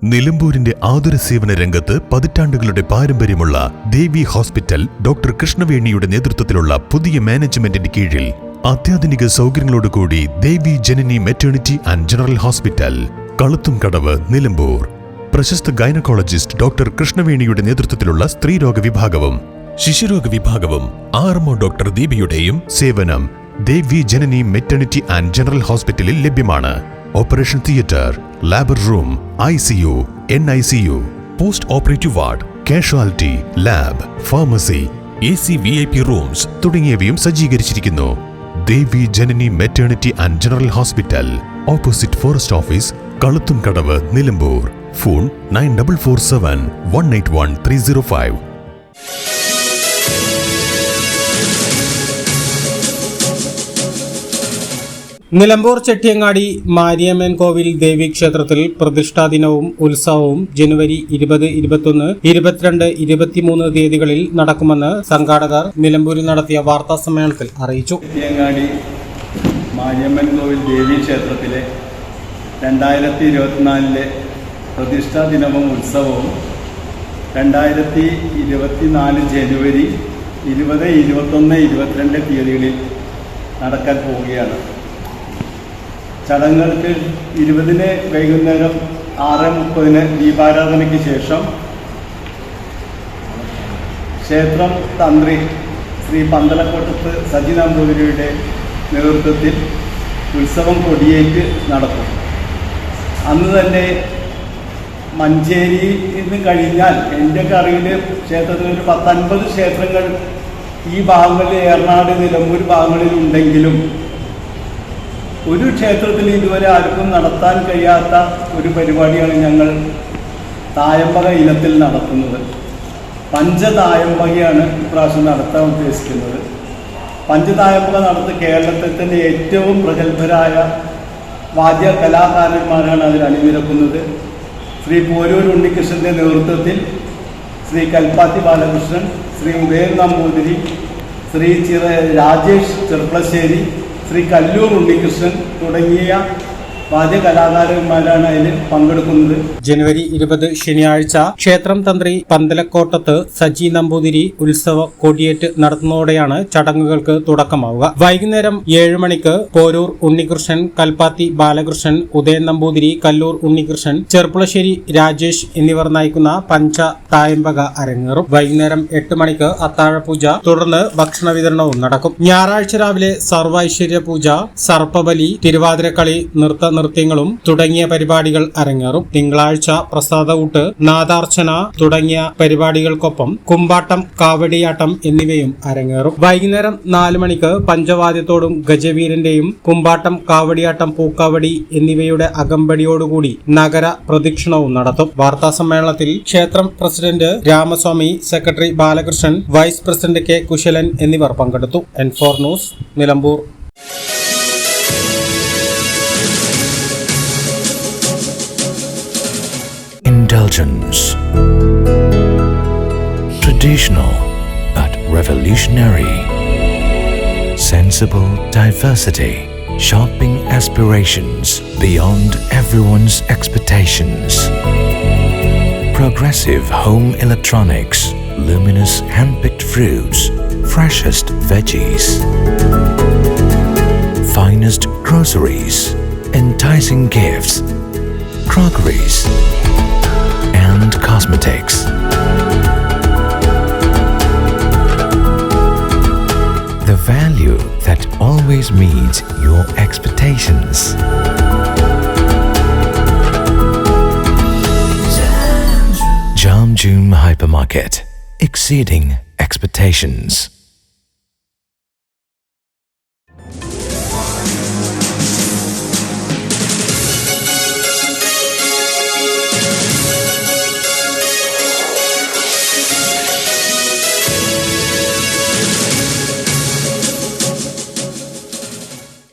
നിലമ്പൂരിന്റെ ആതുര സേവന രംഗത്ത് പതിറ്റാണ്ടുകളുടെ പാരമ്പര്യമുള്ള ദേവി ഹോസ്പിറ്റൽ ഡോക്ടർ കൃഷ്ണവേണിയുടെ നേതൃത്വത്തിലുള്ള പുതിയ മാനേജ്മെന്റിന്റെ കീഴിൽ അത്യാധുനിക സൗകര്യങ്ങളോടുകൂടി Devi Janani maternity and general hospital, Kaluthumkadavu, Nilambur. പ്രശസ്ത ഗൈനക്കോളജിസ്റ്റ് ഡോക്ടർ കൃഷ്ണവേണിയുടെ നേതൃത്വത്തിലുള്ള സ്ത്രീരോഗ വിഭാഗവും ശിശുരോഗ വിഭാഗവും RMO ഡോക്ടർ ദീപയുടെയും സേവനം Devi Janani maternity and general ഹോസ്പിറ്റലിൽ ലഭ്യമാണ്. Operation theatre, labour room, ICU, NICU, post operative ward, casualty, lab, pharmacy, AC VIP rooms തുടങ്ങിയവയും സജ്ജീകരിച്ചിരിക്കുന്നു. Devi Janani maternity and general hospital, opposite forest office, Kaluthumkadavu, Nilambur. Phone 9447 181 305. Nilambur Chettiyangadi Mariamman കോവിൽ ദേവീക്ഷേത്രത്തിൽ പ്രതിഷ്ഠാ ദിനവും ഉത്സവവും ജനുവരി 20, 21, 22, 23 തീയതികളിൽ നടക്കുമെന്ന് സംഘാടകർ നിലമ്പൂരിൽ നടത്തിയ വാർത്താ സമ്മേളനത്തിൽ അറിയിച്ചു. ചെട്ടിയങ്ങാടി മാരിയമ്മൻ കോവിൽ ദേവീക്ഷേത്രത്തിലെ 2024 പ്രതിഷ്ഠാ ദിനവും ഉത്സവവും 2024 ജനുവരി 20, 21, 22 തീയതികളിൽ നടക്കാൻ പോവുകയാണ്. ചടങ്ങുകൾക്ക് 20 വൈകുന്നേരം 6:30 ദീപാരാധനയ്ക്ക് ശേഷം ക്ഷേത്രം തന്ത്രി ശ്രീ പന്തലക്കോട്ടത്ത് സജി നമ്പൂതിരിയുടെ നേതൃത്വത്തിൽ ഉത്സവം കൊടിയേറ്റ് നടക്കും. അന്ന് തന്നെ മഞ്ചേരിയിൽ നിന്ന് കഴിഞ്ഞാൽ എൻ്റെ അറിവിൽ ക്ഷേത്രത്തിൽ ഒരു 10-50 ക്ഷേത്രങ്ങൾ ഈ ഭാഗങ്ങളിൽ, ഏറനാട്, നിലമ്പൂർ ഭാഗങ്ങളിൽ ഉണ്ടെങ്കിലും ഒരു ക്ഷേത്രത്തിൽ ഇതുവരെ ആർക്കും നടത്താൻ കഴിയാത്ത ഒരു പരിപാടിയാണ് ഞങ്ങൾ തായമ്പക ഇനത്തിൽ നടത്തുന്നത്. പഞ്ചതായമ്പകയാണ് ഇപ്രാവശ്യം നടത്താൻ ഉദ്ദേശിക്കുന്നത്. പഞ്ചതായമ്പക നടത്തി കേരളത്തിൽ തന്നെ ഏറ്റവും പ്രഗത്ഭരായ വാദ്യ കലാകാരന്മാരാണ് അതിൽ അണിനിരക്കുന്നത്. ശ്രീ പോരൂർ ഉണ്ണികൃഷ്ണൻ്റെ നേതൃത്വത്തിൽ ശ്രീ കൽപ്പാത്തി ബാലകൃഷ്ണൻ, ശ്രീ ഉദയൻ നമ്പൂതിരി, ശ്രീ രാജേഷ് ചെർപ്പളശ്ശേരി, ശ്രീ കല്ലൂർ ഉണ്ണികൃഷ്ണൻ തുടങ്ങിയ വാദ്യ കലാകാരന്മാരാണ് അതിൽ പങ്കെടുക്കുന്നത്. ജനുവരി 20 ശനിയാഴ്ച ക്ഷേത്രം തന്ത്രി പന്തലക്കോട്ടത്ത് സജി നമ്പൂതിരി ഉത്സവ കൊടിയേറ്റ് നടത്തുന്നതോടെയാണ് ചടങ്ങുകൾക്ക് തുടക്കമാവുക. വൈകുന്നേരം 7 മണിക്ക് പോരൂർ ഉണ്ണികൃഷ്ണൻ, കൽപ്പാത്തി ബാലകൃഷ്ണൻ, ഉദയൻ നമ്പൂതിരി, കല്ലൂർ ഉണ്ണികൃഷ്ണൻ, ചെർപ്പളശ്ശേരി രാജേഷ് എന്നിവർ നയിക്കുന്ന പഞ്ച തായമ്പക അരങ്ങേറും. വൈകുന്നേരം 8 മണിക്ക് അത്താഴപൂജ, തുടർന്ന് ഭക്ഷണ വിതരണവും നടക്കും. ഞായറാഴ്ച രാവിലെ സർവൈശ്വര്യ പൂജ, സർപ്പബലി, തിരുവാതിരക്കളി, നൃത്യങ്ങളും തുടങ്ങിയ പരിപാടികൾ അരങ്ങേറും. തിങ്കളാഴ്ച പ്രസാദഊട്ട്, നാദാർച്ചന തുടങ്ങിയ പരിപാടികൾക്കൊപ്പം കുമ്പാട്ടം, കാവടിയാട്ടം എന്നിവയും അരങ്ങേറും. വൈകുന്നേരം 4 മണിക്ക് പഞ്ചവാദ്യത്തോടും ഗജവീരന്റെയും കുമ്പാട്ടം, കാവടിയാട്ടം, പൂക്കാവടി എന്നിവയുടെ അകമ്പടിയോടുകൂടി നഗര പ്രദക്ഷിണവും നടത്തും. വാർത്താ സമ്മേളനത്തിൽ ക്ഷേത്രം president Ramaswamy, secretary Balakrishnan, vice president K. Kushalan എന്നിവർ പങ്കെടുത്തു. N4 news, Nilambur. Indulgence. Traditional but revolutionary. Sensible diversity. Shopping aspirations beyond everyone's expectations. Progressive home electronics. Luminous hand-picked fruits. Freshest veggies. Finest groceries. Enticing gifts. Crockeries. And cosmetics. The value that always meets your expectations. Jamjoom Hypermarket, exceeding expectations.